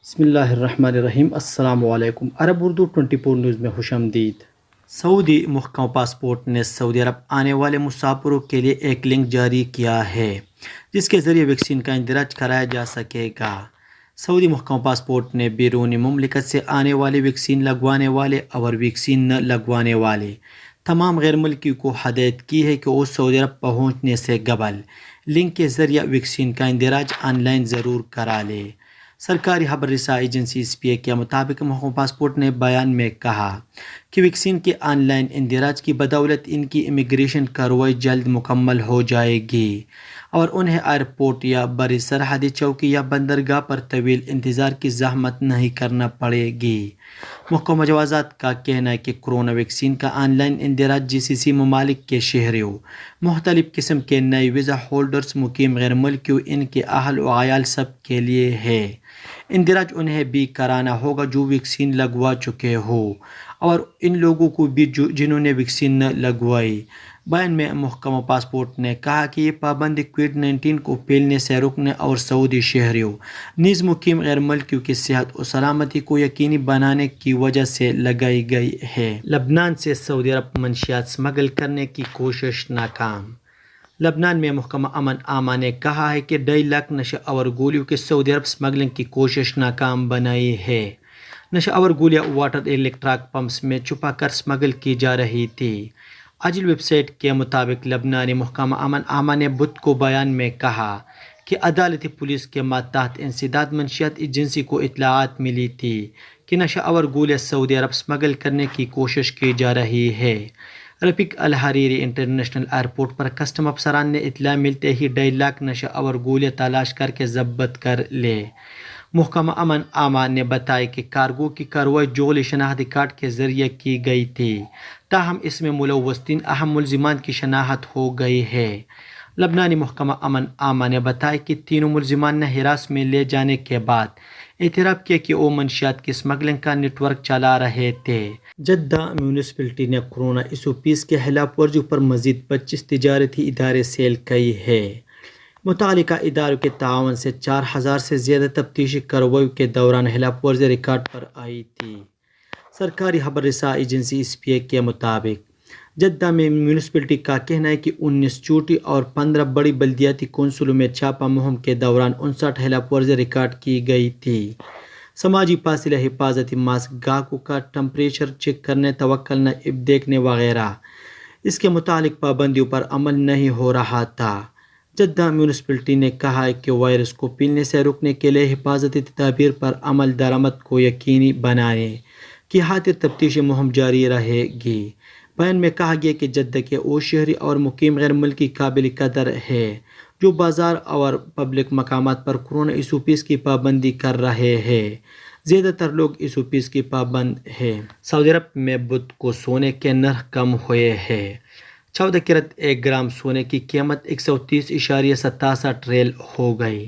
بسم اللہ الرحمن الرحیم۔ السلام علیکم۔ عرب اردو 24 نیوز میں خوش آمدید۔ سعودی محکمہ پاسپورٹ نے سعودی عرب آنے والے مسافروں کے لیے ایک لنک جاری کیا ہے جس کے ذریعے ویکسین کا اندراج کرایا جا سکے گا۔ سعودی محکمہ پاسپورٹ نے بیرون مملکت سے آنے والے ویکسین لگوانے والے اور ویکسین نہ لگوانے والے تمام غیر ملکی کو ہدایت کی ہے کہ وہ سعودی عرب پہنچنے سے قبل لنک کے ذریعے ویکسین کا اندراج آن لائن ضرور کرا لے۔ سرکاری خبر رساں ایجنسی SPA کے مطابق محکمہ پاسپورٹ نے بیان میں کہا کہ ویکسین کے آن لائن اندراج کی بدولت ان کی امیگریشن کارروائی جلد مکمل ہو جائے گی اور انہیں ایئرپورٹ یا بری سرحدی چوکی یا بندرگاہ پر طویل انتظار کی زحمت نہیں کرنا پڑے گی۔ محکمہ جوازات کا کہنا ہے کہ کورونا ویکسین کا آن لائن اندراج GCC ممالک کے شہریوں، مختلف قسم کے نئے ویزا ہولڈرز، مقیم غیر ملکیوں، ان کے اہل و عیال سب کے لیے ہے۔ اندراج انہیں بھی کرانا ہوگا جو ویکسین لگوا چکے ہو اور ان لوگوں کو بھی جنہوں نے ویکسین نہ لگوائی۔ بیان میں محکمہ پاسپورٹ نے کہا کہ یہ پابندی کووڈ-19 کو پھیلنے سے روکنے اور سعودی شہریوں نیز مقیم غیر ملکیوں کی صحت و سلامتی کو یقینی بنانے کی وجہ سے لگائی گئی ہے۔ لبنان سے سعودی عرب منشیات سمگل کرنے کی کوشش ناکام۔ لبنان میں محکمہ امن عامہ نے کہا ہے کہ 2.5 لاکھ نشہ آور گولیوں کی سعودی عرب سمگلنگ کی کوشش ناکام بنائی ہے۔ نشہ آور گولیاں واٹر الیکٹرک پمپس میں چھپا کر سمگل کی جا رہی تھی۔ اجل ویب سائٹ کے مطابق لبنانی محکمہ امن عامہ نے بدھ کو بیان میں کہا کہ عدالتی پولیس کے ماتحت انسداد منشیات ایجنسی کو اطلاعات ملی تھی کہ نشہ آور گولیاں سعودی عرب سمگل کرنے کی کوشش کی جا رہی ہے۔ رفیق الحریری انٹرنیشنل ایئرپورٹ پر کسٹم افسران نے اطلاع ملتے ہی 2.5 لاکھ نشہ آور گولیاں تلاش کر کے ضبط کر لے۔ محکمہ امن عامہ نے بتایا کہ کارگو کی کارروائی جعلی شناختی کارڈ کے ذریعے کی گئی تھی، تاہم اس میں ملوث 3 اہم ملزمان کی شناخت ہو گئی ہے۔ لبنانی محکمہ امن عامہ نے بتایا کہ تینوں ملزمان نے حراست میں لے جانے کے بعد اعتراف کیا کہ وہ منشیات کی سمگلنگ کا نیٹ ورک چلا رہے تھے۔ جدہ میونسپلٹی نے کورونا SOPs کے خلاف ورزیوں پر مزید 25 تجارتی ادارے سیل کی ہے۔ متعلقہ اداروں کے تعاون سے 4000 سے زیادہ تفتیشی کارروائیوں کے دوران خلاف ورزی ریکارڈ پر آئی تھی۔ سرکاری خبر رساں ایجنسی SPA کے مطابق جدہ میں میونسپلٹی کا کہنا ہے کہ 19 چھوٹی اور 15 بڑی بلدیاتی کونسلوں میں چھاپہ مہم کے دوران 59 خلاف ورزی ریکارڈ کی گئی تھی۔ سماجی فاصلہ، حفاظتی ماسک، گاہکوں کا ٹمپریچر چیک کرنے، توکل نہ دیکھنے وغیرہ اس کے متعلق پابندیوں پر عمل نہیں ہو رہا تھا۔ جدہ میونسپلٹی نے کہا ہے کہ وائرس کو پھیلنے سے روکنے کے لیے حفاظتی تدابیر پر عمل درآمد کو یقینی بنانے کی خاطر تفتیشی مہم جاری رہے گی۔ بیان میں کہا گیا کہ جدہ کے وہ شہری اور مقیم غیر ملکی قابل قدر ہے جو بازار اور پبلک مقامات پر کورونا SOPs کی پابندی کر رہے ہیں۔ زیادہ تر لوگ SOPs کی پابند ہیں۔ سعودی عرب میں بدھ کو سونے کے نرخ کم ہوئے ہیں۔ 14 کیرٹ 1 گرام سونے کی قیمت 130.67 ریال ہو گئی۔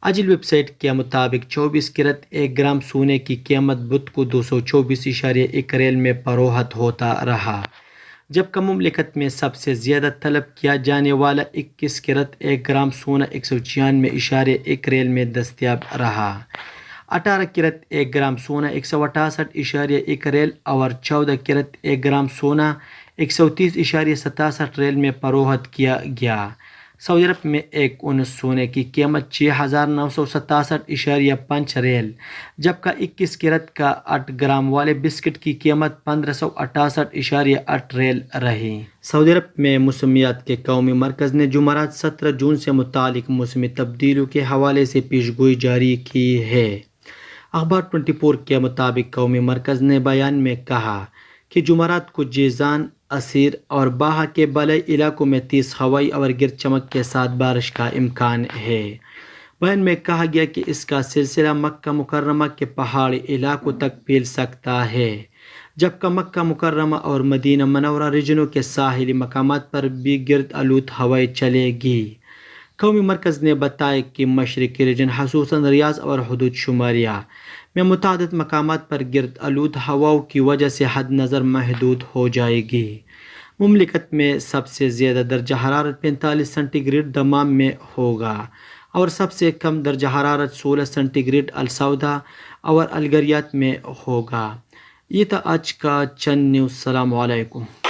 اجل ویب سائٹ کے مطابق 24 کیرٹ 1 گرام سونے کی قیمت بدھ کو 224.1 ریال میں فروخت ہوتا رہا، جبکہ مملکت میں سب سے زیادہ طلب کیا جانے والا 21 کیرٹ 1 گرام سونا 196.1 ریال میں دستیاب رہا۔ 18 کیرٹ 1 گرام سونا 168.1 ریال اور 14 کیرٹ 1 گرام سونا 130.67 ریال میں فروخت کیا گیا۔ سعودی عرب میں 1 اونس سونے کی قیمت 6967.5 ریال، جبکہ 21 کیرٹ کا 8 گرام والے بسکٹ کی قیمت 1568.8 ریال رہی۔ سعودی عرب میں موسمیات کے قومی مرکز نے جمعرات 17 جون سے متعلق موسمی تبدیلیوں کے حوالے سے پیشگوئی جاری کی ہے۔ اخبار 24 کے مطابق قومی مرکز نے بیان میں کہا کہ جمعرات کو جیزان، عسیر اور باہا کے بالائی علاقوں میں تیز ہوائیں اور گرج چمک کے ساتھ بارش کا امکان ہے۔ بیان میں کہا گیا کہ اس کا سلسلہ مکہ مکرمہ کے پہاڑی علاقوں تک پھیل سکتا ہے، جبکہ مکہ مکرمہ اور مدینہ منورہ ریجنوں کے ساحلی مقامات پر بھی گرد آلود ہوائیں چلے گی۔ قومی مرکز نے بتایا کہ مشرقی ریجن خصوصاً ریاض اور حدود شمالیہ میں متعدد مقامات پر گرد آلود ہواؤں کی وجہ سے حد نظر محدود ہو جائے گی۔ مملکت میں سب سے زیادہ درجہ حرارت 45 سینٹی گریڈ دمام میں ہوگا اور سب سے کم درجہ حرارت 16 سینٹی گریڈ السودہ اور الگریات میں ہوگا۔ یہ تھا آج کا چند نیوز۔ السلام علیکم۔